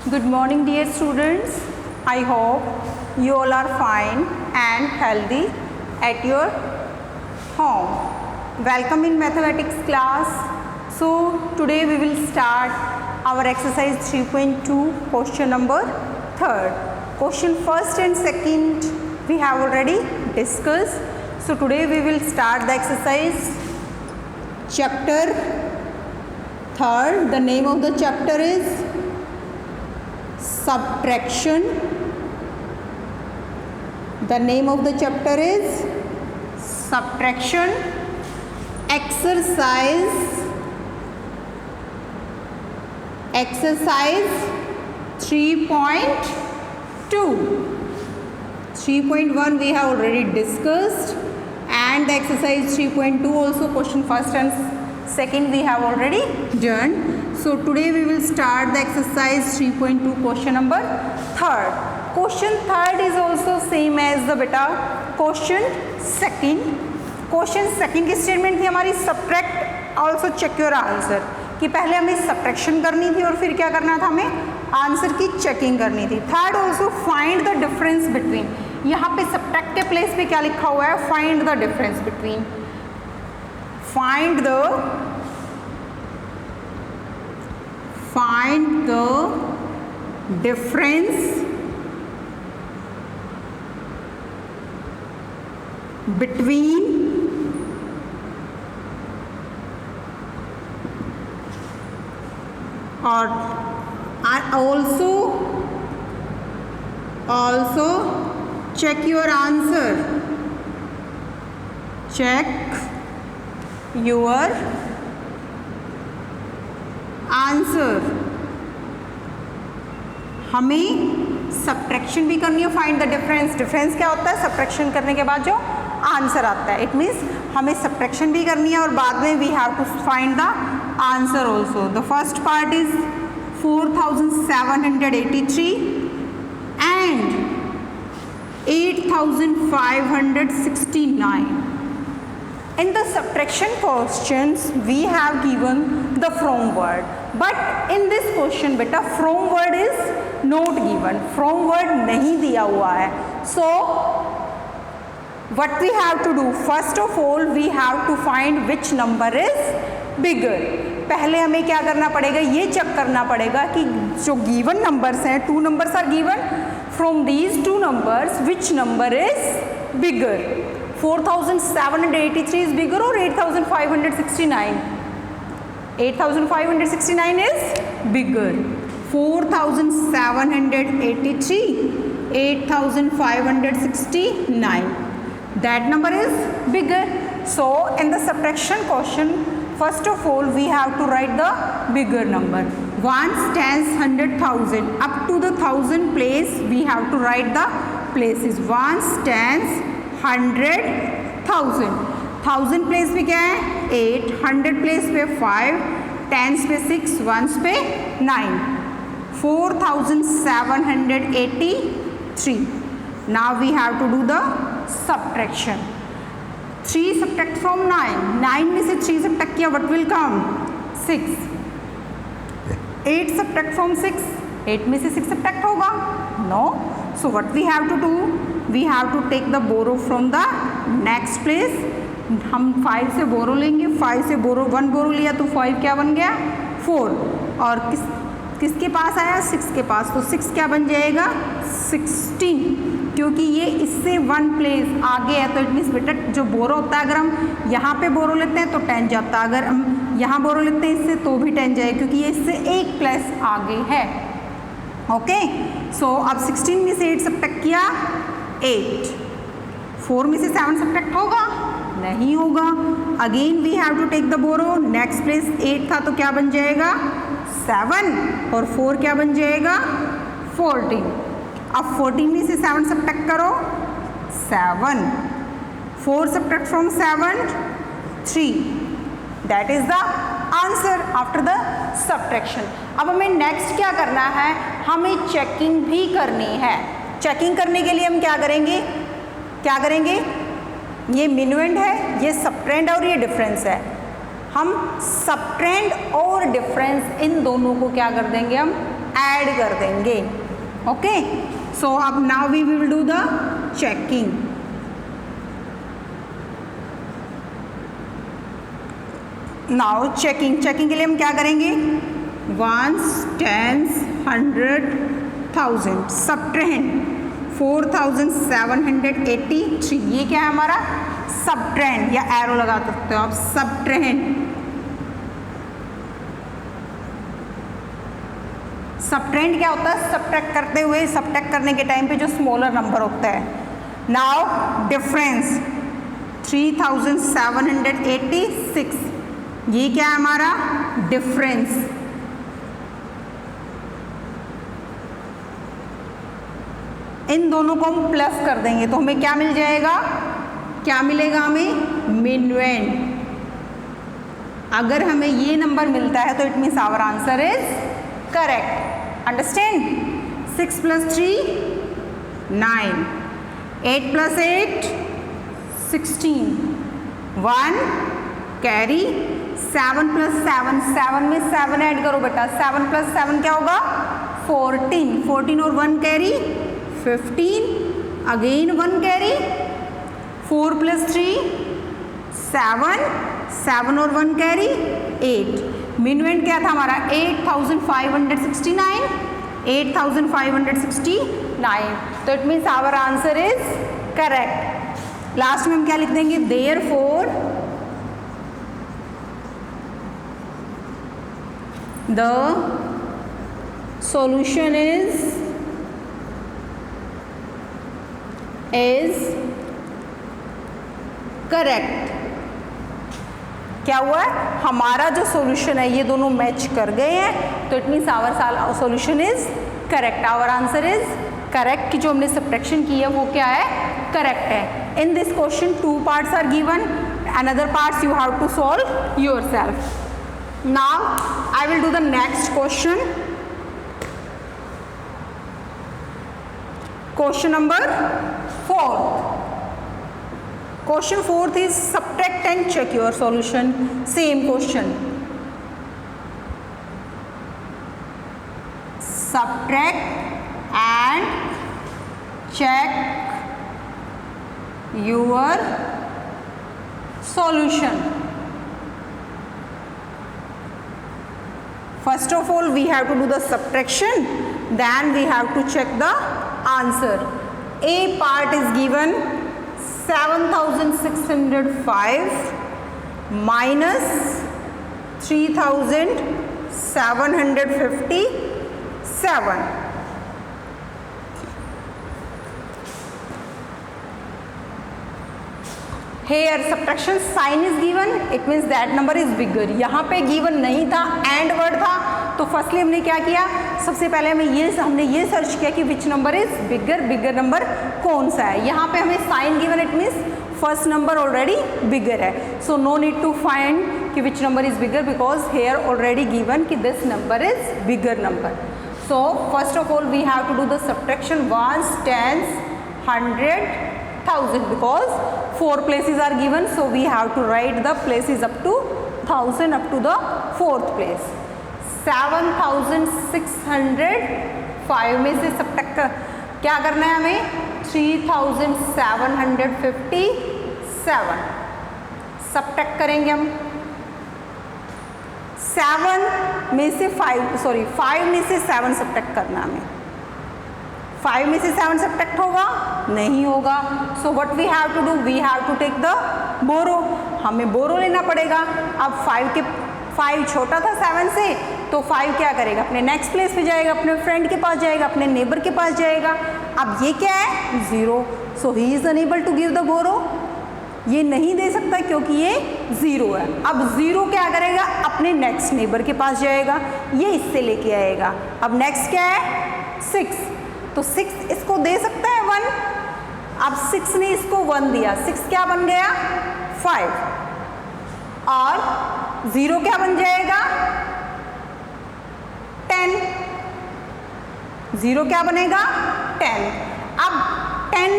Good morning, dear students. I hope you all are fine and healthy at your home. Welcome in mathematics class. So today we will start our exercise 3.2 question number 3rd. Question first and second we have already discussed. So today we will start the exercise chapter 3rd. The name of the chapter is subtraction. The name of the chapter is subtraction. Exercise 3.2. 3.1 we have already discussed, and the exercise 3.2 also question first and second we have already done. So today we will start the exercise 3.2 question number 3rd. Question 3rd is also same as the beta question 2nd. Question 2nd की statement थी हमारी subtract also check your answer, कि पहले हमें subtraction करनी थी और फिर क्या करना था, हमें आंसर की चेकिंग करनी थी. Third also find the difference between. यहाँ पे सब्ट्रैक्ट के प्लेस पे क्या लिखा हुआ है, find the difference between. Find the difference between or also check your answer. Check your answer. हमें सब्ट्रैक्शन भी करनी है, फाइंड द डिफरेंस. डिफरेंस क्या होता है, सब्ट्रैक्शन करने के बाद जो आंसर आता है. इट मीन्स हमें सब्ट्रैक्शन भी करनी है और बाद में we have to find the answer also. The first part is 4783 and 8569. In the subtraction questions we have given the from word, but in this question beta from word is not given. From word नहीं दिया हुआ है. So what we have to do, first of all we have to find which number is bigger. पहले हमें क्या करना पड़ेगा, ये चेक करना पड़ेगा कि जो गिवन नंबर्स हैं, 2 numbers are given, from these 2 numbers which number is bigger. 4783 is bigger or 8569? 8569 is bigger. 4783, 8569. That number is bigger. So in the subtraction question, first of all we have to write the bigger number. Ones, tens, 100,000. Up to the 1000 place we have to write the places. Ones, tens, 100,000. 1000 place पे क्या है 8, 100 place पे 5, tense पे 6, once पे 9. 4783. Now we have to do the subtraction. 3 subtract from 9. 9 में से 3 subtract किया, what will come? 6. 8 subtract from 6. 8 में से 6 subtract होगा? No. So what we have to do? We have to take the borrow from the next place. हम 5 से बोरो लेंगे. 5 से बोरो 1 बोरो लिया तो 5 क्या बन गया 4. और किसके पास आया 6 के पास, तो 6 क्या बन जाएगा 16, क्योंकि ये इससे 1 प्लेस आगे है. तो इट मीन्स बेटा जो बोरो होता है, अगर हम यहाँ पे बोरो लेते हैं तो 10 जाता है, अगर हम यहाँ बोरो लेते हैं इससे तो भी 10 जाएगा, क्योंकि ये इससे 1 प्लेस आगे है. ओके. सो अब 16 में से 8 सब्ट्रैक्ट किया 8. 4 में से 7 सब्ट्रैक्ट होगा, नहीं होगा. Again we have to take the borrow. Next place 8 था तो क्या बन जाएगा 7, और 4 क्या बन जाएगा 14. अब 14 में से 7 सब्ट्रैक्ट करो 7. 4 subtract from 7 3. That is the answer after the subtraction. अब हमें नेक्स्ट क्या करना है, हमें चेकिंग भी करनी है. चेकिंग करने के लिए हम क्या करेंगे, ये मिनुएंड है, ये सबट्रेंड और ये डिफरेंस है. हम सबट्रेंड और डिफरेंस इन दोनों को क्या कर देंगे, हम ऐड कर देंगे। ओके, सो अब now we will do the checking. Now checking के लिए हम क्या करेंगे, वंस, टेंस, 100, 1000, सबट्रेंड 4783, ये क्या है हमारा सबट्रेंड, या एरो लगा सकते हो आप, सबट्रेंड। सबट्रेंड क्या होता है, सबट्रैक्ट करते हुए, सबट्रैक्ट करने के टाइम पे जो स्मॉलर नंबर होता है। नाउ डिफरेंस 3786, ये क्या है हमारा डिफरेंस। इन दोनों को हम प्लस कर देंगे तो हमें क्या मिल जाएगा, क्या मिलेगा हमें, मिनवेंट। अगर हमें ये नंबर मिलता है तो it means our answer is correct. Understand. 6 + 3 9, 8 + 8 16, 1 carry, 7 + 7, 7 में 7 ऐड करो बेटा, 7 + 7 क्या होगा 14, 14 और 1 कैरी 15, अगेन 1 कैरी, 4 + 3 7, 7 और 1 कैरी 8। मिनवेंट क्या था हमारा 8569, 8569, तो it means our answer is correct. Last में हम क्या लिख देंगे, therefore the solution is correct. क्या हुआ है, हमारा जो सॉल्यूशन है ये दोनों मैच कर गए हैं, तो it means our solution is correct, our answer is correct. कि जो हमने सब्ट्रैक्शन की है वो क्या है, करेक्ट है। In this question 2 parts are given, another parts you have to solve yourself. Now I will do the next question, question number 4। Question 4th is subtract and check your solution. Same question. Subtract and check your solution. First of all, we have to do the subtraction. Then we have to check the answer. A part is given 7605 minus 3757. Here subtraction sign is given, it means that number is bigger. यहाँ पे given नहीं था, and word था, तो firstly हमने क्या किया, सबसे पहले हमने ये सर्च किया कि which number is bigger, bigger number कौन सा है। यहाँ पे हमें sign given, it means first number already bigger है, so no need to find कि which number is bigger, because here already given कि this number is bigger number. So first of all we have to do the subtraction, ones, tens, 100, 1000, because 4 places are given, so we have to write the places up to 1000 up to the 4th place. 7605 में से subtract क्या करना है हमें, 3757 subtract करेंगे हम। 5 में से 7 सब्ट्रैक्ट करना हमें। 5 में से 7 सब्ट्रैक्ट होगा, नहीं होगा, so what we have to do, we have to take the borrow, हमें बोरो लेना पड़ेगा। अब 5 छोटा था 7 से, तो 5 क्या करेगा, अपने नेक्स्ट प्लेस पे जाएगा, अपने फ्रेंड के पास जाएगा, अपने नेबर के पास जाएगा। अब ये क्या है 0, so he is unable to give the borrow, ये नहीं दे सकता क्योंकि ये 0 है। अब 0 क्या करेगा, अपने नेक्स्ट नेबर के पास जाएगा, ये इससे लेके आएगा। अब नेक्स्ट क्या है 6, तो 6 इसको दे सकता है 1, अब 6 ने इसको 1 दिया, 6 क्या बन गया 5, और 0 क्या बन जाएगा 10, 0 क्या बनेगा 10। अब 10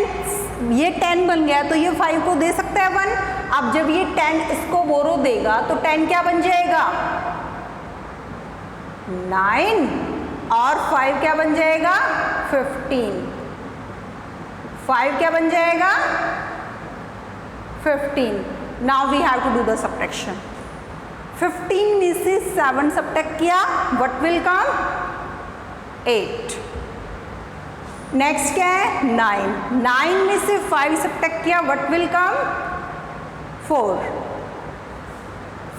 ये 10 बन गया, तो ये 5 को दे सकता है 1, अब जब ये 10 इसको बोरो देगा तो 10 क्या बन जाएगा 9, और 5 क्या बन जाएगा 15, 5 क्या बन जाएगा 15। Now we have to do the subtraction. 15 में से 7 सब्ट्रैक्ट किया, व्हाट विल कम 8। नेक्स्ट क्या है 9, 9 में से 5 सब्ट्रैक्ट किया, व्हाट विल कम 4।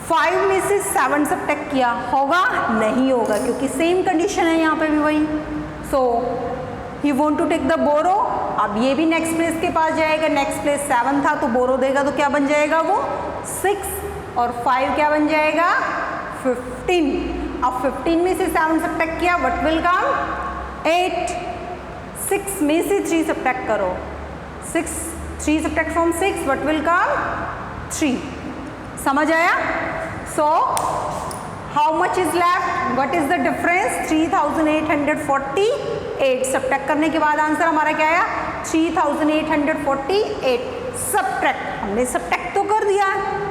5 में से 7 सब्ट्रैक्ट किया, होगा नहीं होगा, क्योंकि सेम कंडीशन है यहाँ पे भी वही। सो ही वॉन्ट टू टेक द बोरो। अब ये भी नेक्स्ट प्लेस के पास जाएगा, नेक्स्ट प्लेस 7 था तो बोरो देगा, तो क्या बन जाएगा वो 6 और 5 क्या बन जाएगा 15। अब 15 में से 7 सब्ट्रैक्ट किया, व्हाट विल कम 8। 6 में से 3 सब्ट्रैक्ट करो, 3 subtract from 6, what will come 3। समझ आया? So how much is left, what is the difference 3848। Subtract करने के बाद आंसर हमारा क्या आया 3848। सब्ट्रैक्ट हमने सब्ट्रैक्ट तो कर दिया,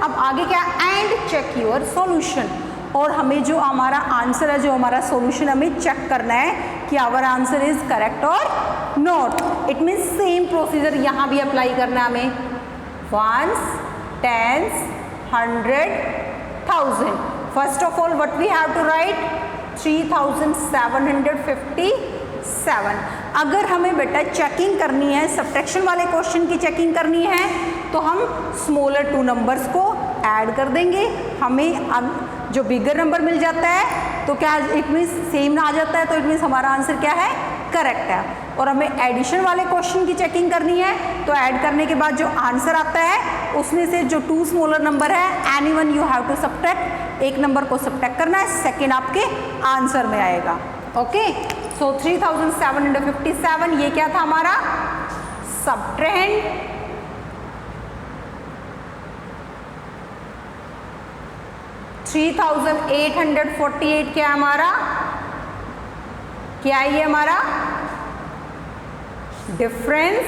अब आगे क्या एंड चेक योर सॉल्यूशन। और हमें जो हमारा आंसर है, जो हमारा सॉल्यूशन हमें चेक करना है कि आवर आंसर इज करेक्ट और not. It means same procedure यहाँ भी अप्लाई करना है हमें, ones, tens, 100, 1000। First of all what we have to write 3757। अगर हमें बेटा चेकिंग करनी है, सब्ट्रैक्शन वाले क्वेश्चन की चेकिंग करनी है, तो हम स्मॉलर 2 नंबर्स को ऐड कर देंगे। हमें अब जो बिगर नंबर मिल जाता है तो क्या इट मीन्स सेम आ जाता है, तो इट मीन्स हमारा आंसर क्या है करेक्ट है। और हमें एडिशन वाले क्वेश्चन की चेकिंग करनी है, तो ऐड करने के बाद जो आंसर आता है उसमें से जो 2 स्मॉलर नंबर है, anyone you have to subtract, एक नंबर को सब्ट्रैक्ट करना है, सेकेंड आपके आंसर में आएगा। ओके, सो 3757 ये क्या था हमारा सब्ट्रेंड। 3848 क्या हमारा, क्या है ये हमारा डिफरेंस।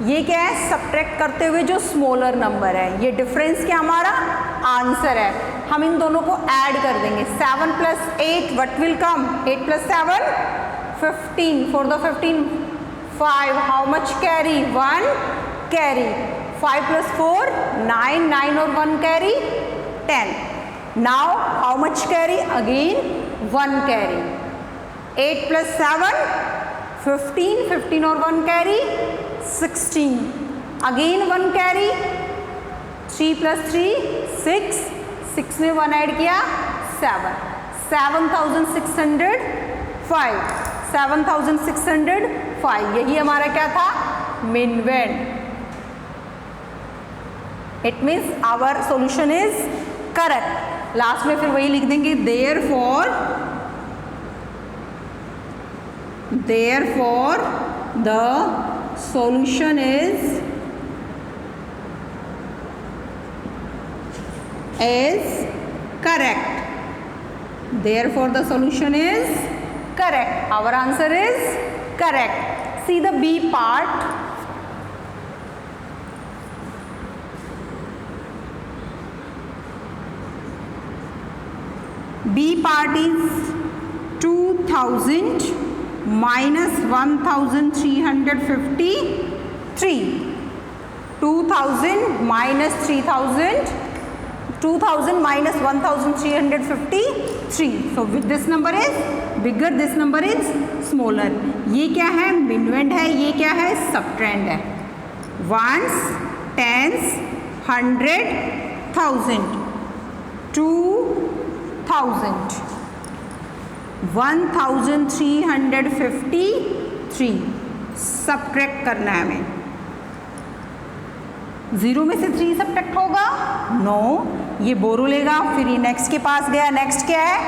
ये क्या है सब्ट्रैक्ट करते हुए जो स्मॉलर नंबर है, ये डिफरेंस क्या हमारा आंसर है। हम इन दोनों को ऐड कर देंगे, 7 + 8 what will come 8 + 7 15। For the 15 5 how much carry 1 carry, 5 + 4 9, 9 और 1 carry 10। Now how much carry again 1 carry, 8 + 7 15, 15 और 1 कैरी 16, अगेन 1 कैरी, 3 + 3 6, 6 में 1 ऐड किया 7, 7605, 7605 यही हमारा क्या था minuend. It means our solution is correct. Last में फिर वही लिख देंगे therefore the solution is correct, therefore the solution is correct, our answer is correct. See the B part, B part is 2000 minus 1353, 2000 minus 3000, 2000 minus 1353. So this number is bigger, this number is smaller. ये क्या है मिनवेंड है, ये क्या है सबट्रेंड है। Once, tens, 100, 1000, 2000, 1353 subtract करना है हमें। 0 में से 3 सब्ट्रैक्ट होगा नो, ये बोरो लेगा, फिर ये नेक्स्ट के पास गया, नेक्स्ट क्या है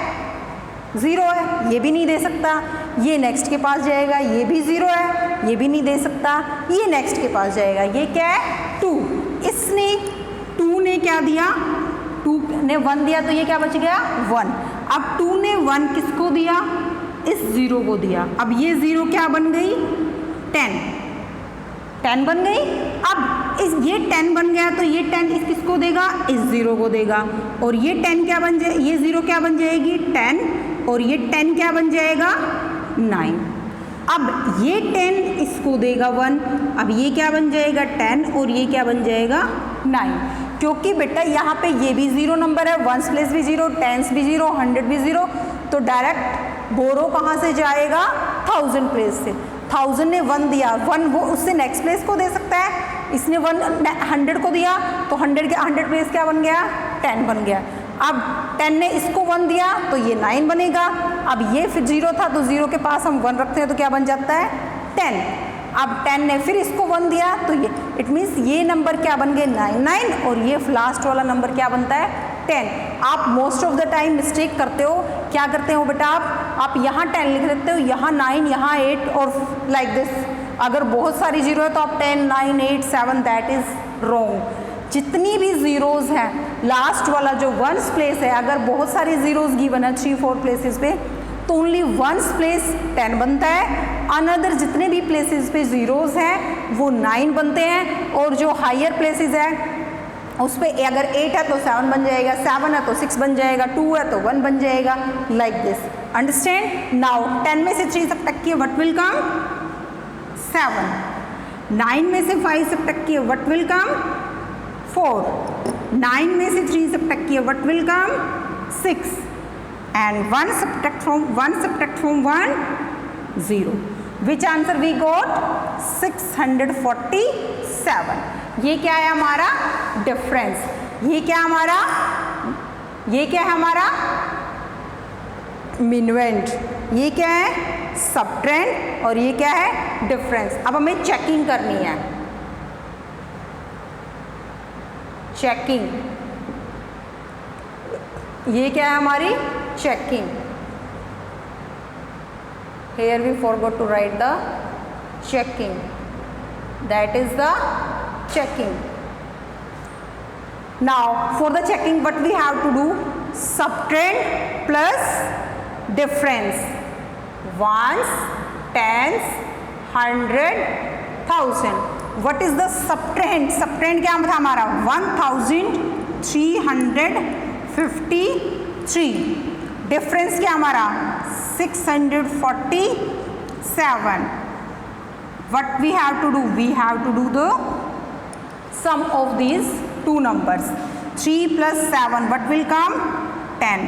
0 है, ये भी नहीं दे सकता, ये नेक्स्ट के पास जाएगा, ये भी 0 है, ये भी नहीं दे सकता, ये नेक्स्ट के पास जाएगा, ये क्या है 2। इसने 2 ने क्या दिया 2 ने 1 दिया, तो ये क्या बच गया 1। अब 2 ने 1 किसको दिया इस 0 को दिया, अब ये 0 क्या बन गई 10 बन गई। अब इस ये 10 बन गया तो ये 10 इस किसको देगा, इस 0 को देगा, और ये 10 क्या बन जाए, ये 0 क्या बन जाएगी 10, और ये 10 क्या बन जाएगा 9। अब ये 10 इसको देगा 1, अब ये क्या बन जाएगा 10 और ये क्या बन जाएगा 9, क्योंकि बेटा यहाँ पे ये भी 0 नंबर है, 1s प्लेस भी 0, 10s भी 0, 100 भी 0, तो डायरेक्ट बोरो कहाँ से जाएगा 1000 प्लेस से। 1000 ने 1 दिया, 1 वो उससे नेक्स्ट प्लेस को दे सकता है, इसने 100 को दिया तो 100 के 100 प्लेस क्या बन गया 10 बन गया। अब 10 ने इसको 1 दिया तो ये 9 बनेगा। अब ये फिर 0 था तो 0 के पास हम 1 रखते हैं तो क्या बन जाता है 10। अब 10 ने फिर इसको 1 दिया तो ये इट मीन्स ये नंबर क्या बन गए 99, और ये लास्ट वाला नंबर क्या बनता है 10। आप most of the time mistake करते हो, क्या करते हो बेटा आप यहाँ 10 लिख देते हो, यहाँ 9, यहाँ 8 और लाइक दिस। अगर बहुत सारी 0 है तो आप 10, 9, 8, 7, दैट इज रॉन्ग। जितनी भी ज़ीरोज़ हैं, लास्ट वाला जो 1s प्लेस है, अगर बहुत सारी ज़ीरोज़ गिवन है 3-4 प्लेसेस पे तो ओनली 1s प्लेस 10 बनता है, अनदर जितने भी प्लेसेस पे ज़ीरोज़ हैं वो 9 बनते हैं, और जो हायर प्लेसेस है उस पर अगर 8 है तो 7 बन जाएगा, 7 है तो 6 बन जाएगा, 2 है तो 1 बन जाएगा, लाइक दिस। अंडरस्टैंड? नाउ 10 में से 3 सब्ट्रैक्ट व्हाट विल कम 7, 9 में से 5 सब्ट्रैक्ट व्हाट विल कम 4, 9 में से 3 subtract what will come 6, and 1 subtract from 1 0, which answer we got 647। ये क्या है हमारा डिफरेंस, ये क्या है हमारा मिनवेंट, ये क्या है सबट्रेंड, और ये क्या है डिफरेंस। अब हमें चेकिंग करनी है, चेकिंग, ये क्या है हमारी checking। Here we forgot to write the checking, that is the checking। Now for the checking what we have to do, subtrend plus difference, ones, tens, 100, 1000। what is the subtrend, subtrend क्या था हमारा 1353, difference क्या हमारा 647। what we have to do, we have to do the sum of these two numbers, 3 plus 7 what will come 10,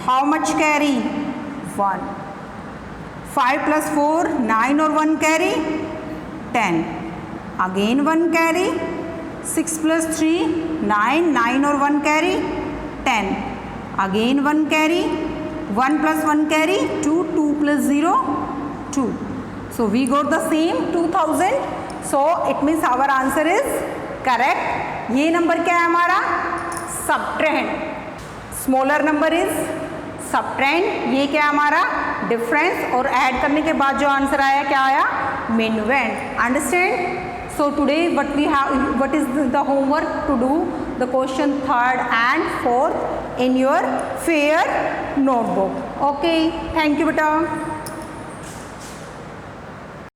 how much carry 1, 5 plus 4 9 और 1 carry 10, again 1 carry, 6 plus 3 9, 9 और 1 carry 10, again 1 carry, 1 plus 1 carry 2, 2 plus 0 2, so we got the same 2000, so it means our answer is correct। ये number क्या है हमारा सबट्रेंड, smaller number is सबट्रेंड, ये क्या है हमारा डिफरेंस, और ऐड करने के बाद जो आंसर आया क्या आया मिनवेंट। Understand? So today what is the homework to do the question 3rd and 4th in your fair notebook. Okay, thank you beta।